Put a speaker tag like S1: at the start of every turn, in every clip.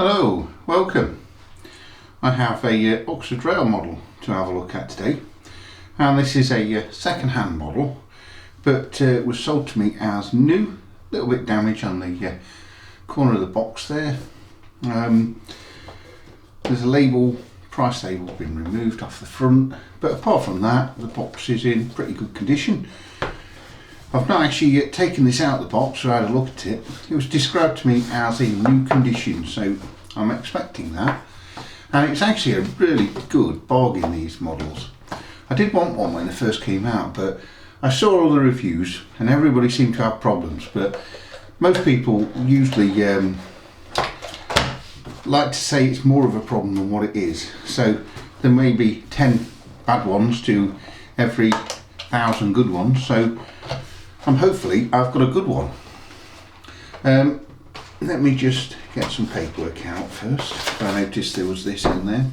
S1: Hello, welcome. I have a Oxford Rail model to have a look at today, and this is a second-hand model, but it was sold to me as new. A little bit damage on the corner of the box there. There's a label, price label been removed off the front, but apart from that the box is in pretty good condition. I've not actually yet taken this out of the box or had a look at it. It was described to me as in new condition, so I'm expecting that. And it's actually a really good bargain, these models. I did want one when they first came out, but I saw all the reviews and everybody seemed to have problems. But most people usually like to say it's more of a problem than what it is. So there may be 10 bad ones to every 1,000 good ones. So hopefully I've got a good one. Let me just get some paperwork out first. I noticed there was this in there.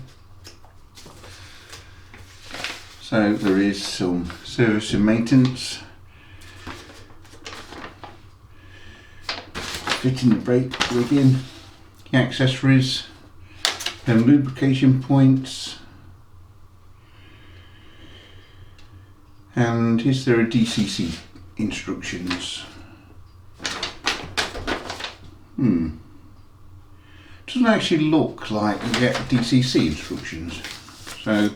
S1: So there is some service and maintenance, fitting the brake rigging, the accessories, then lubrication points, and is there a DCC instructions? Doesn't actually look like you get DCC instructions. So,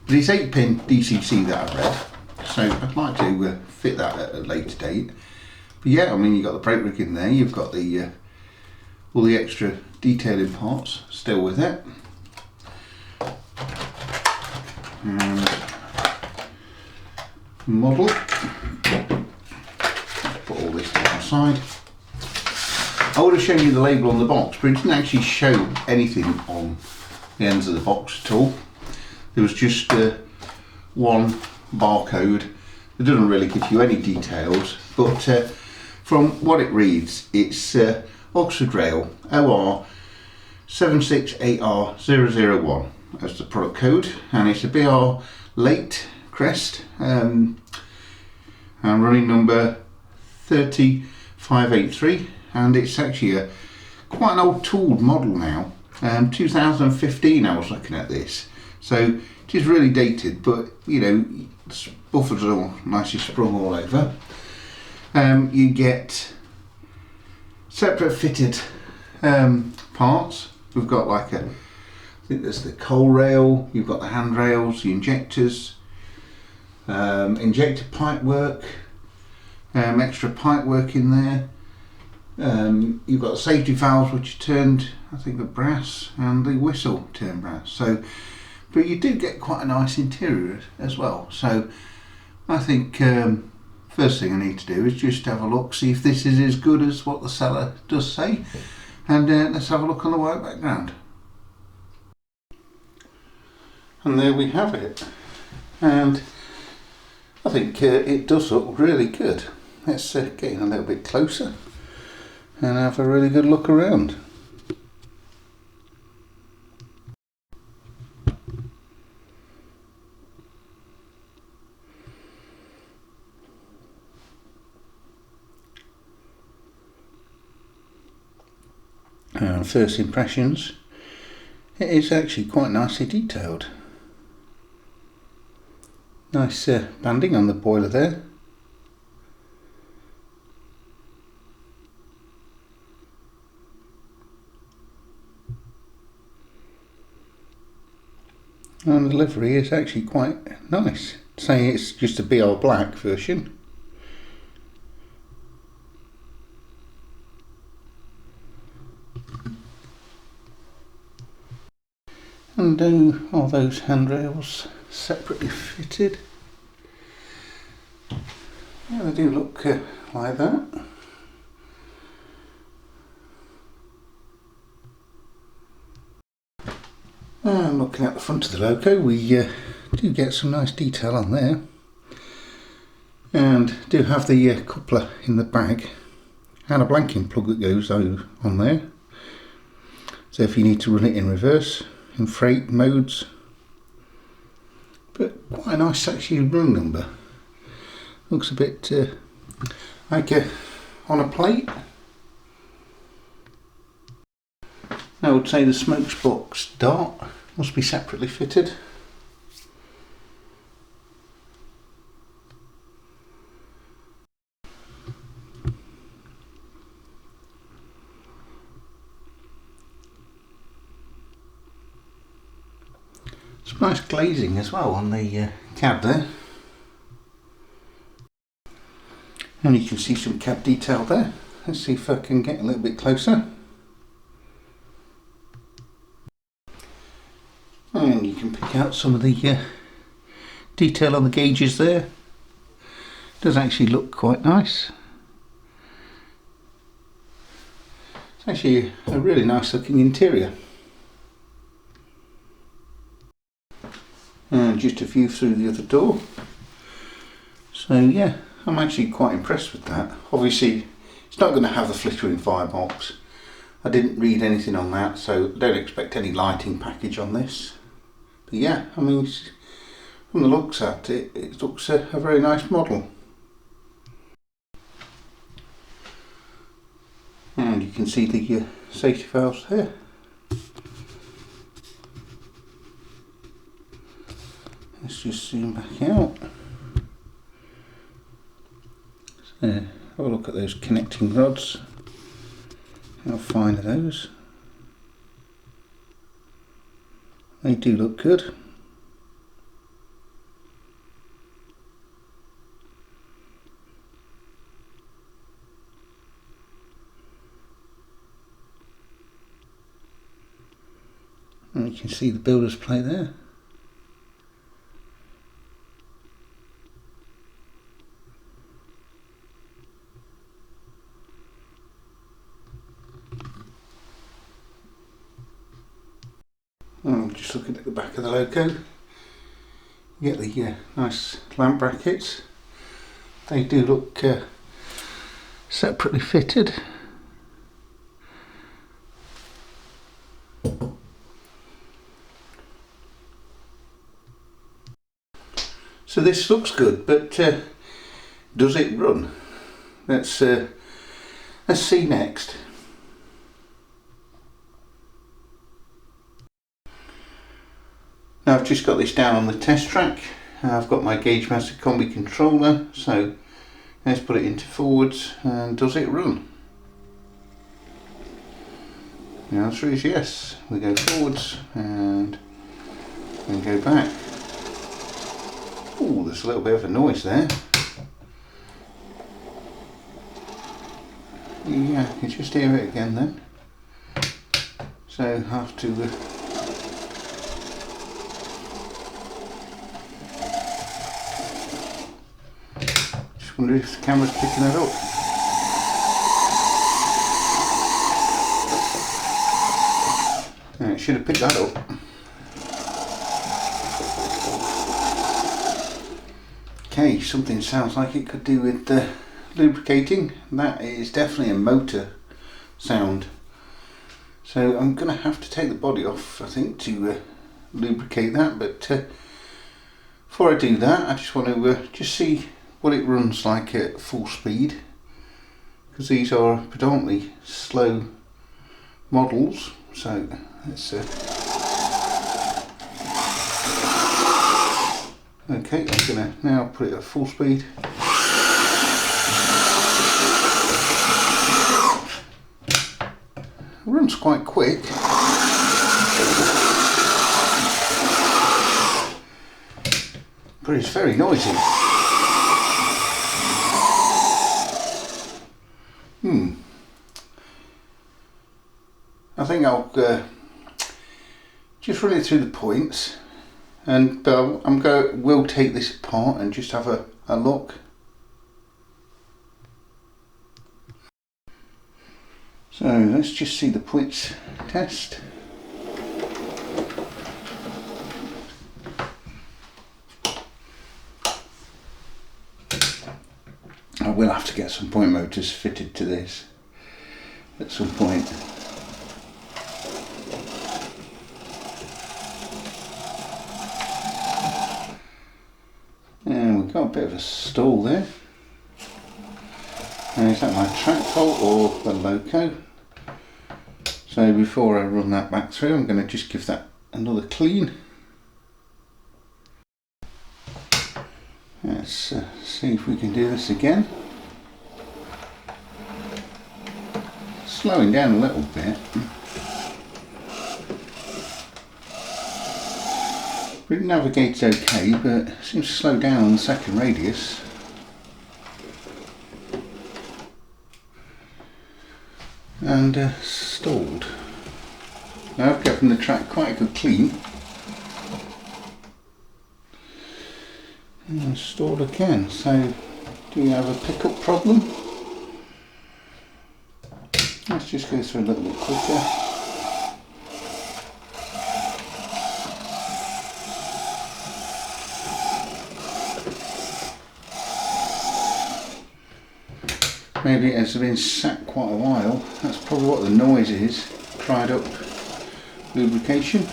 S1: but it's 8-pin DCC that I've read. So I'd like to fit that at a later date. But yeah, I mean, you've got the brake rig in there. You've got the all the extra detailing parts still with it. And model. Put all this to one side. I would have shown you the label on the box, but it didn't actually show anything on the ends of the box at all. There was just one barcode. It doesn't really give you any details, but from what it reads, it's Oxford Rail OR76AR001 as the product code, and it's a BR late crest, and running number 30583. And it's actually quite an old tooled model now. 2015 I was looking at this, so it is really dated, but you know, the buffers are all nicely sprung all over. You get separate fitted parts. We've got like I think there's the coal rail, you've got the handrails, the injectors, injector pipe work, extra pipe work in there. You've got the safety valves which are turned, I think, with brass, and the whistle turned brass. So, but you do get quite a nice interior as well. So I think first thing I need to do is just have a look, see if this is as good as what the seller does say, and let's have a look on the white background. And there we have it, and I think it does look really good. Let's get in a little bit closer and have a really good look around. First impressions, it is actually quite nicely detailed. Nice banding on the boiler there. And the livery is actually quite nice, saying it's just a BR black version. And are those handrails separately fitted? Yeah, they do look like that. And looking at the front of the logo, we do get some nice detail on there, and do have the coupler in the bag and a blanking plug that goes on there, so if you need to run it in reverse, in freight modes. But quite a nice actually run number. Looks a bit like on a plate. I would say the smokebox dart must be separately fitted. Some nice glazing as well on the cab there. And you can see some cab detail there. Let's see if I can get a little bit closer. And you can pick out some of the detail on the gauges there. Does actually look quite nice. It's actually a really nice looking interior. And just a view through the other door. So yeah, I'm actually quite impressed with that. Obviously it's not going to have the flickering firebox. I didn't read anything on that, so I don't expect any lighting package on this. But yeah, I mean, from the looks at it, it looks a very nice model. And you can see the safety valves there. Let's just zoom back out. So, have a look at those connecting rods. How fine are those? They do look good. And you can see the builder's plate there. I'm just looking at the back of the logo. You get the nice lamp brackets. They do look separately fitted. So this looks good, but does it run? Let's see next. Now I've just got this down on the test track. I've got my Gauge Master Combi controller, so let's put it into forwards, and does it run? The answer is yes. We go forwards and then go back. Oh, there's a little bit of a noise there. Yeah, you just hear it again then. So I have to just wonder if the camera's picking it up. Yeah, it should have picked that up. Okay, something sounds like it could do with lubricating. That is definitely a motor sound. So I'm going to have to take the body off, I think, to lubricate that. But before I do that, I just want to just see what it runs like at full speed, because these are predominantly slow models. So let's okay, I'm going to now put it at full speed. It runs quite quick. But it's very noisy. I think I'll just run it through the points. And we'll take this apart and just have a look. So let's just see the points test. I will have to get some point motors fitted to this at some point. And we've got a bit of a stall there. And is that my track fault or the loco? So before I run that back through, I'm going to just give that another clean. Let's see if we can do this again. Slowing down a little bit. It navigates okay, but seems to slow down on the second radius. And stalled. Now I've given the track quite a good clean. And stalled again. So, do we have a pickup problem? Let's just go through a little bit quicker. Maybe it has been sat quite a while. That's probably what the noise is. Dried up lubrication.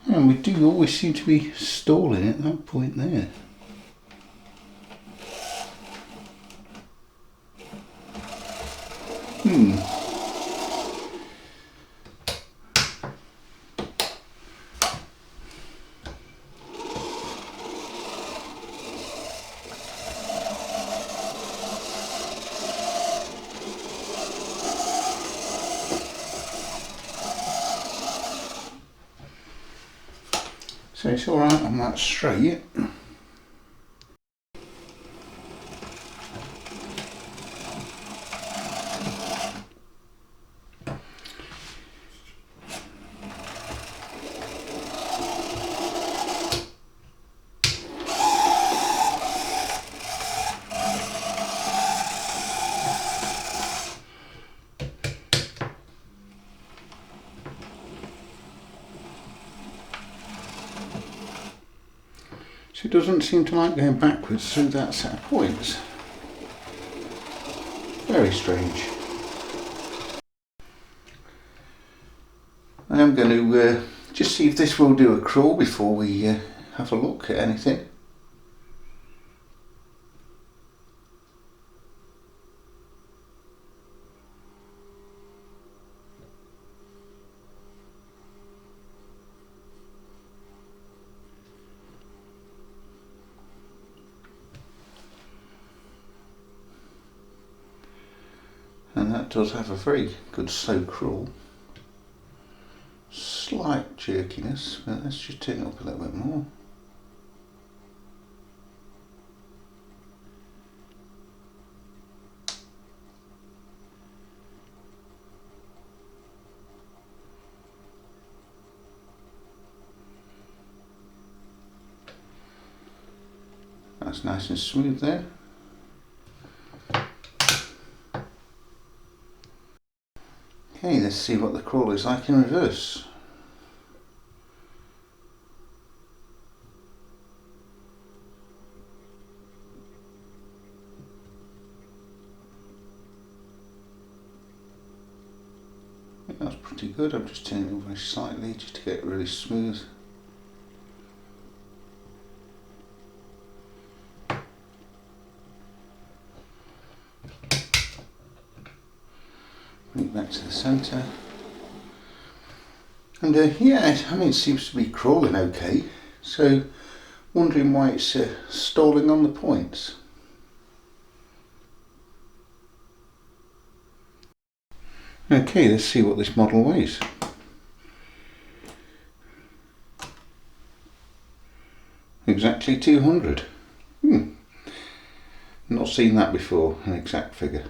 S1: And we do always seem to be stalling at that point there. So it's alright on that straight. So it doesn't seem to like going backwards through that set of points. Very strange. I am going to just see if this will do a crawl before we have a look at anything. And that does have a very good slow crawl. Slight jerkiness, but let's just turn it up a little bit more. That's nice and smooth there. Okay, let's see what the crawl is like in reverse. I think that's pretty good. I'm just turning it very slightly just to get it really smooth. Bring it back to the centre. And yeah, I mean, it seems to be crawling okay. So, wondering why it's stalling on the points. Okay, let's see what this model weighs. Exactly 200. Not seen that before, an exact figure.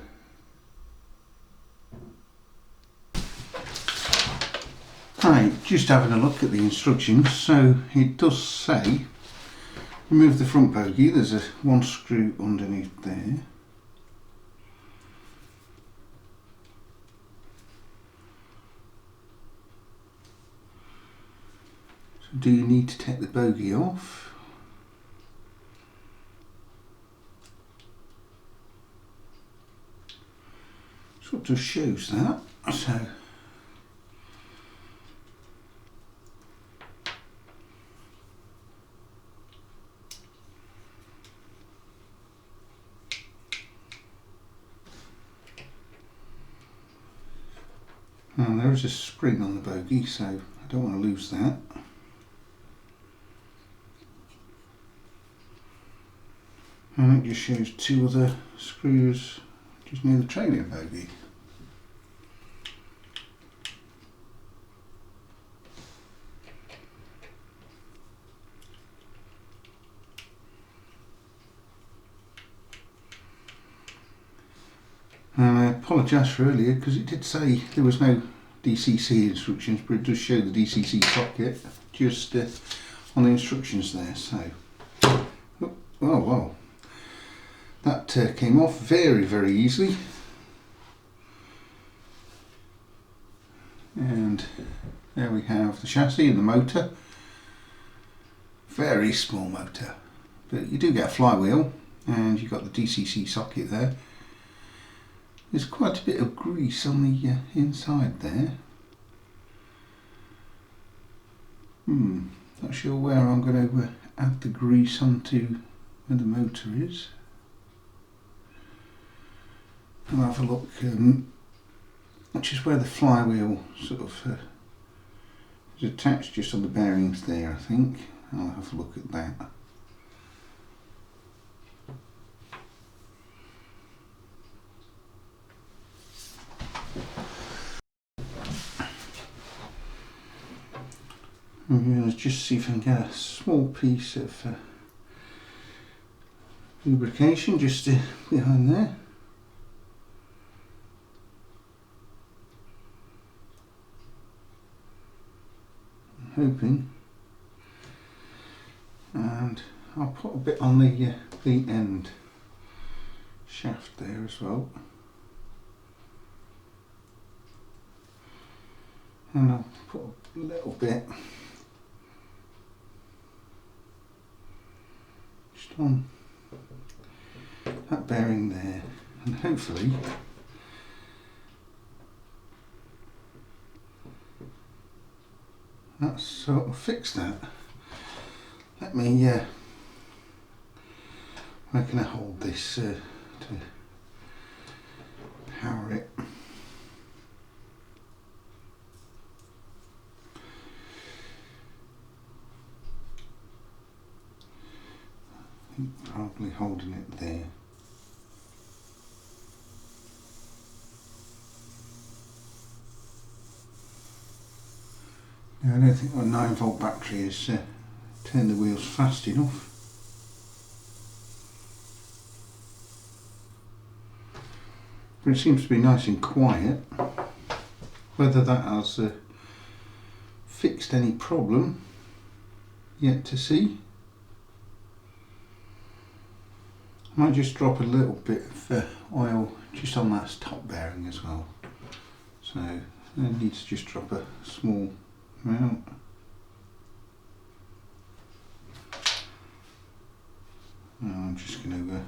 S1: Right, just having a look at the instructions. So it does say remove the front bogie. There's one screw underneath there. So do you need to take the bogie off? Sort of shows that. So And there is a spring on the bogie, so I don't want to lose that. And it just shows two other screws just near the trailing bogie. And I apologise for earlier because it did say there was no DCC instructions, but it does show the DCC socket just on the instructions there. So, oh well, that came off very, very easily. And there we have the chassis and the motor. Very small motor, but you do get a flywheel, and you've got the DCC socket there. There's quite a bit of grease on the inside there. Not sure where I'm going to add the grease onto where the motor is. I'll have a look, which is where the flywheel sort of is attached, just on the bearings there, I think. I'll have a look at that. I'm going to just see if I can get a small piece of lubrication just behind there. I'm hoping. And I'll put a bit on the end shaft there as well. And I'll put a little bit just on that bearing there, and hopefully that's sort of fixed that. Let me where can I hold this to power it? Probably holding it there. Now, I don't think my 9-volt battery has turned the wheels fast enough. But it seems to be nice and quiet. Whether that has fixed any problem, yet to see. I might just drop a little bit of oil just on that top bearing as well. So I need to just drop a small amount. I'm just going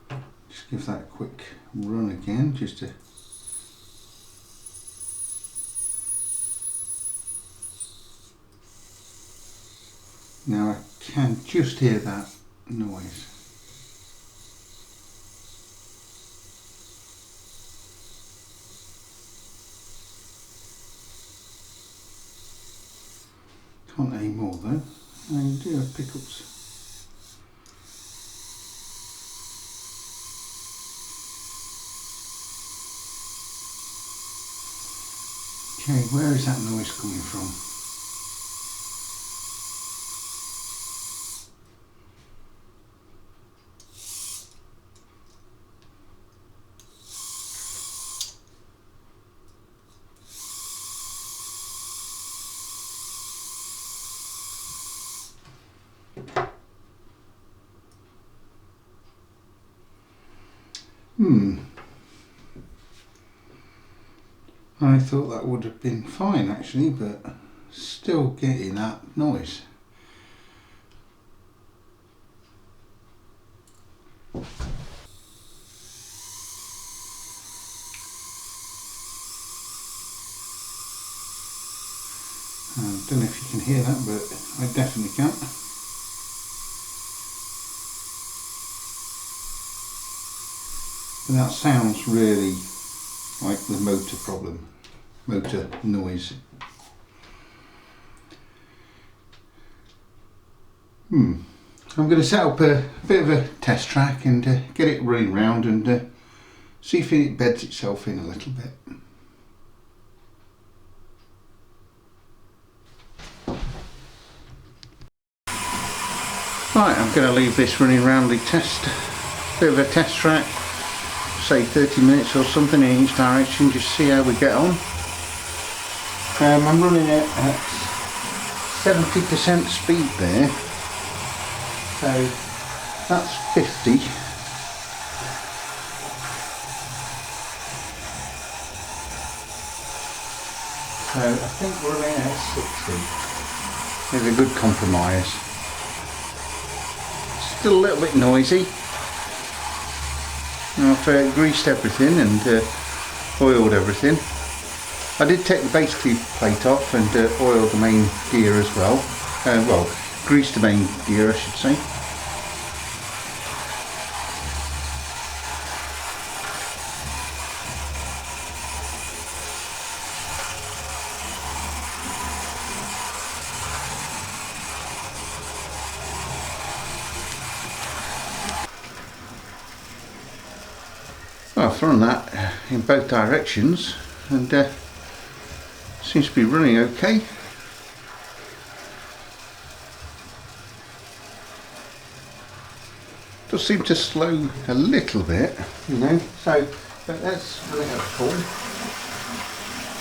S1: to just give that a quick run again, just to now I can just hear that noise. Can't any more though. I do have pickups. Okay, where is that noise coming from? I thought that would have been fine actually, but still getting that noise. I don't know if you can hear that, but I definitely can. And that sounds really like the motor problem, motor noise. I'm going to set up a bit of a test track and get it running round and see if it beds itself in a little bit. Right, I'm going to leave this running round the bit of a test track, say 30 minutes or something in each direction, just see how we get on. I'm running it at 70% speed there, so that's 50. So I think we're running at 60. It's a good compromise. Still a little bit noisy. I've greased everything and oiled everything. I did take the base plate off and oiled the main gear as well. Well, greased the main gear I should say. Well, I've thrown that in both directions and seems to be running okay. Does seem to slow a little bit, you know, so but let's run it at full.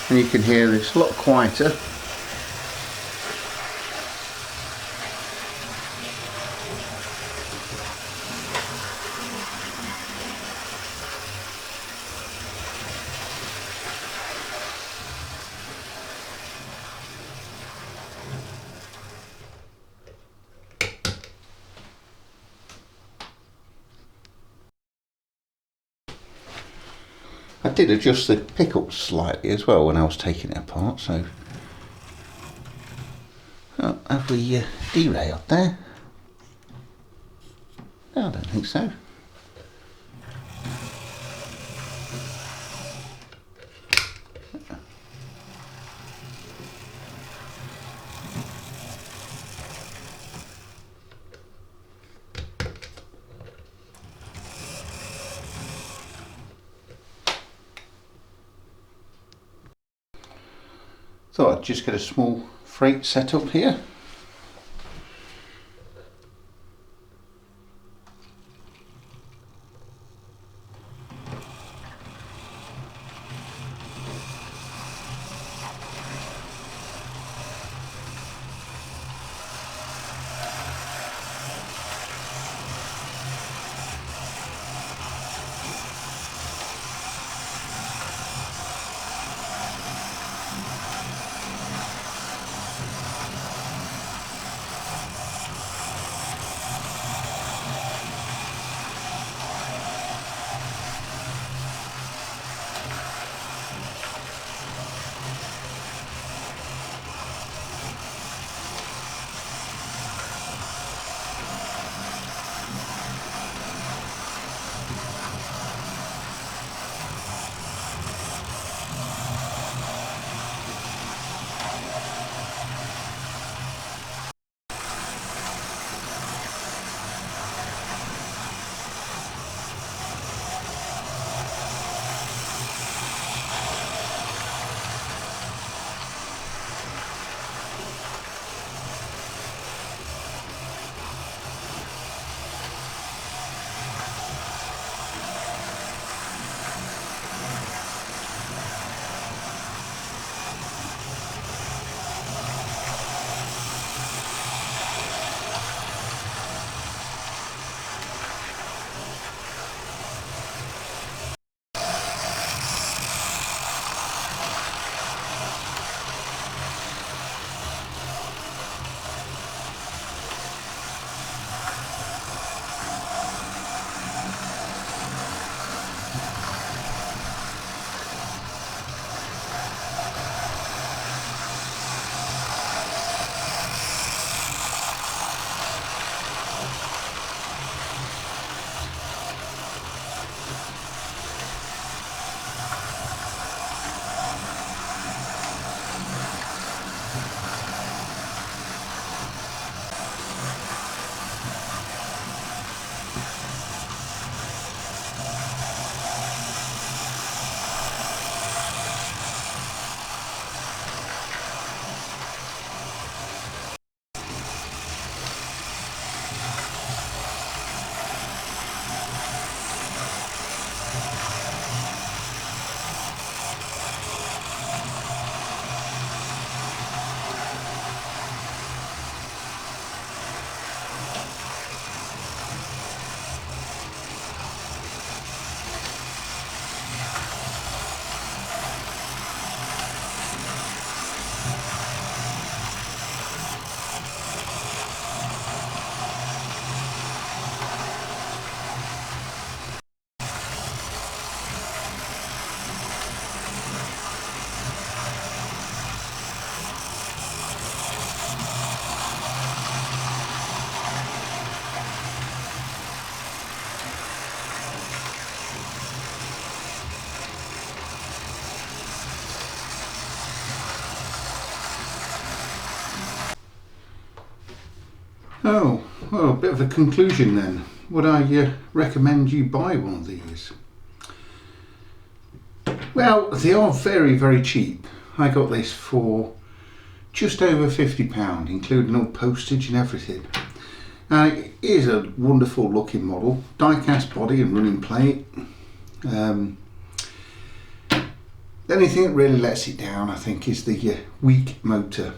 S1: And you can hear it's a lot quieter. I did adjust the pickups slightly as well when I was taking it apart, so oh, have we derailed there? No, I don't think so. Thought I'd just get a small freight set up here. Oh, well, a bit of a conclusion then. Would I recommend you buy one of these? Well, they are very, very cheap. I got this for just over £50, including all postage and everything. And it is a wonderful looking model, die-cast body and running plate. The only thing that really lets it down, I think, is the weak motor.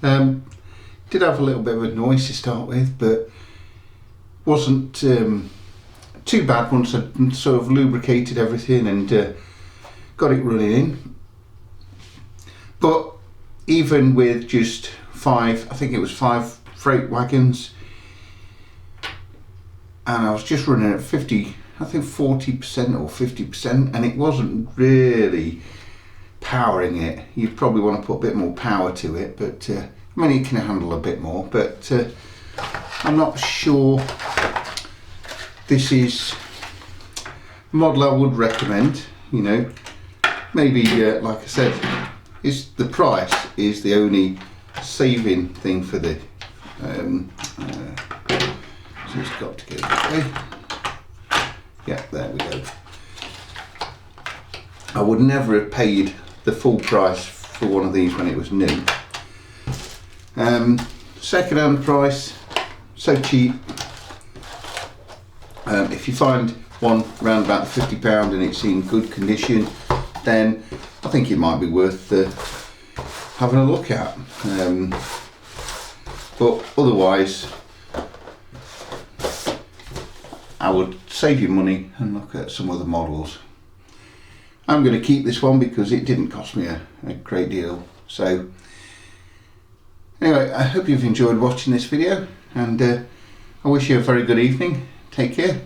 S1: Did have a little bit of a noise to start with, but wasn't too bad once I sort of lubricated everything and got it running in. But even with just I think it was 5 freight wagons, and I was just running at 40% or 50%, and it wasn't really powering it. You'd probably want to put a bit more power to it, but I mean, it can handle a bit more, but I'm not sure this is a model I would recommend. You know, maybe like I said, the price is the only saving thing for the so it's got to go this way. Yeah, there we go. I would never have paid the full price for one of these when it was new. Second hand price, so cheap. If you find one around about £50 and it's in good condition, then I think it might be worth having a look at. But otherwise, I would save you money and look at some other models. I'm going to keep this one because it didn't cost me a great deal. So anyway, I hope you've enjoyed watching this video, and I wish you a very good evening. Take care.